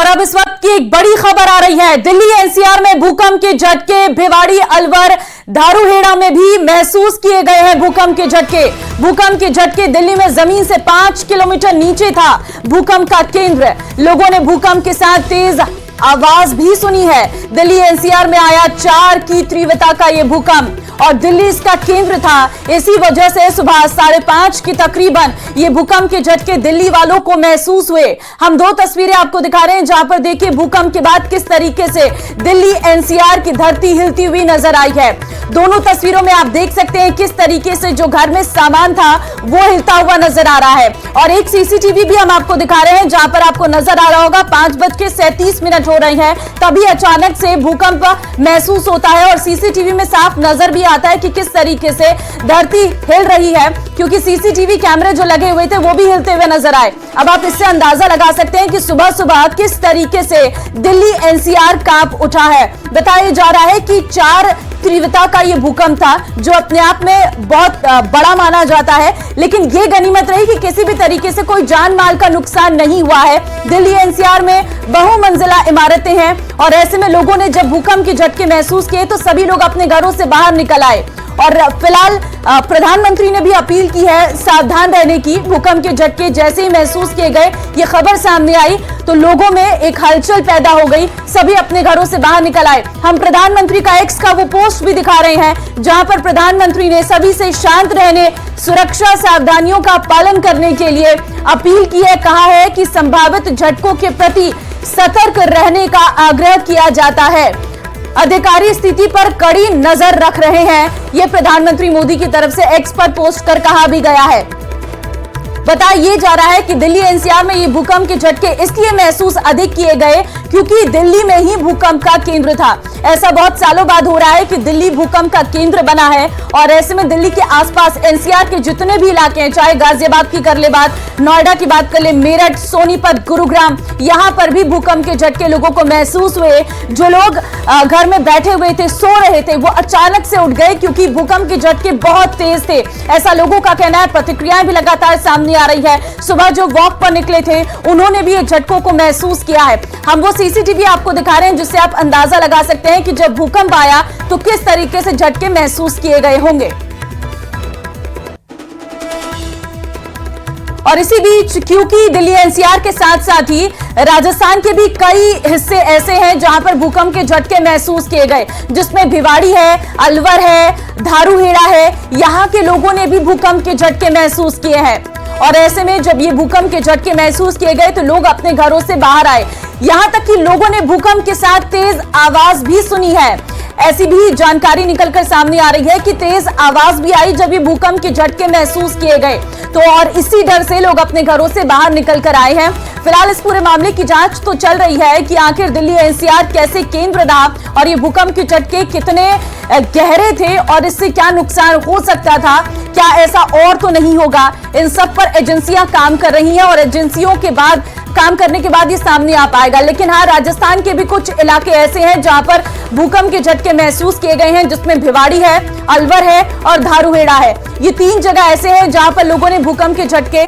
और अब इस वक्त की एक बड़ी खबर आ रही है। दिल्ली एनसीआर में भूकंप के झटके भिवाड़ी, अलवर, धारूहेड़ा में भी महसूस किए गए हैं भूकंप के झटके। भूकंप के झटके दिल्ली में जमीन से 5 किलोमीटर नीचे था भूकंप का केंद्र। लोगों ने भूकंप के साथ तेज आवाज भी सुनी है। दिल्ली एनसीआर में आया 4 की तीव्रता का यह भूकंप और दिल्ली इसका केंद्र था। इसी वजह से सुबह 5:30 की तकरीबन ये भूकंप के झटके दिल्ली वालों को महसूस हुए। हम 2 तस्वीरें आपको दिखा रहे हैं जहां पर देखिए भूकंप के बाद किस तरीके से दिल्ली एनसीआर की धरती हिलती हुई नजर आई है। दोनों तस्वीरों में आप देख सकते हैं किस तरीके से जो घर में सामान था वो हिलता हुआ नजर आ रहा है। और एक सीसीटीवी भी हम आपको दिखा रहे हैं जहां पर आपको नजर आ रहा होगा 5:37 हो रही है, तभी अचानक से भूकंप महसूस होता है और सीसीटीवी में साफ नजर भी आता है कि किस तरीके से धरती हिल रही है, क्योंकि सीसीटीवी कैमरे जो लगे हुए थे वो भी हिलते हुए नजर आए। अब आप इससे अंदाजा लगा सकते हैं कि सुबह सुबह किस तरीके से दिल्ली एनसीआर कांप उठा है। बताया जा रहा है कि 4 तीव्रता का यह भूकंप था जो अपने आप में बहुत बड़ा माना जाता है, लेकिन यह गनीमत रही कि किसी भी तरीके से कोई जान माल का नुकसान नहीं हुआ है। दिल्ली एनसीआर में बहुमंजिला इमारतें हैं और ऐसे में लोगों ने जब भूकंप के झटके महसूस किए तो सभी लोग अपने घरों से बाहर निकल आए। और फिलहाल प्रधानमंत्री ने भी अपील की है सावधान रहने की। भूकंप के झटके जैसे ही महसूस किए गए, ये खबर सामने आई तो लोगों में एक हलचल पैदा हो गई, सभी अपने घरों से बाहर निकल आए। हम प्रधानमंत्री का एक्स का वो पोस्ट भी दिखा रहे हैं जहां पर प्रधानमंत्री ने सभी से शांत रहने, सुरक्षा सावधानियों का पालन करने के लिए अपील की है। कहा है कि संभावित झटकों के प्रति सतर्क रहने का आग्रह किया जाता है। अधिकारी स्थिति पर कड़ी नजर रख रहे हैं, यह प्रधानमंत्री मोदी की तरफ से एक्स पर पोस्ट कर कहा भी गया है। बताया जा रहा है कि दिल्ली एनसीआर में ये भूकंप के झटके इसलिए महसूस अधिक किए गए क्योंकि दिल्ली में ही भूकंप का केंद्र था। ऐसा बहुत सालों बाद हो रहा है कि दिल्ली भूकंप का केंद्र बना है और ऐसे में दिल्ली के आसपास एनसीआर के जितने भी इलाके हैं, चाहे गाजियाबाद की कर ले बात, नोएडा की बात कर ले, मेरठ, सोनीपत, गुरुग्राम, यहाँ पर भी भूकंप के झटके लोगों को महसूस हुए। जो लोग घर में बैठे हुए थे, सो रहे थे, वो अचानक से उठ गए क्योंकि भूकंप के झटके बहुत तेज थे, ऐसा लोगों का कहना है। प्रतिक्रियाएं भी लगातार सामने आ रही है। सुबह जो वॉक पर निकले थे उन्होंने भी ये झटकों को महसूस किया है। हम वो सीसीटीवी आपको दिखा रहे हैं जिससे आप अंदाजा लगा सकते हैं कि जब भूकंप आया तो किस तरीके से झटके महसूस किए गए होंगे। और इसी बीच क्योंकि दिल्ली एनसीआर के साथ साथ ही राजस्थान के भी कई हिस्से ऐसे हैं जहां पर भूकंप के झटके महसूस किए गए, जिसमें भिवाड़ी है, अलवर है, धारूहेड़ा है, यहां के लोगों ने भी भूकंप के झटके महसूस किए हैं। और ऐसे में जब ये भूकंप के झटके महसूस किए गए तो लोग अपने घरों से बाहर आए, यहां तक कि लोगों ने भूकंप के साथ तेज आवाज भी सुनी है। ऐसी भी जानकारी निकलकर सामने आ रही है कि तेज आवाज भी आई जब ये भूकंप के झटके महसूस किए गए, तो और इसी डर से लोग अपने घरों से बाहर निकल कर आए हैं। फिलहाल इस पूरे मामले की जांच तो चल रही है कि आखिर दिल्ली एनसीआर कैसे केंद्र रहा और ये भूकंप के झटके कितने गहरे थे और इससे क्या नुकसान हो सकता था, क्या ऐसा और तो नहीं होगा। इन सब पर एजेंसियां काम कर रही हैं और एजेंसियों के बाद काम करने के बाद ये सामने आ पाएगा। लेकिन हाँ, राजस्थान के भी कुछ इलाके ऐसे हैं जहां पर भूकंप के झटके महसूस किए गए हैं, जिसमें भिवाड़ी है, अलवर है और धारूहेड़ा है। ये 3 जगह ऐसे हैं जहां पर लोगों ने भूकंप के झटके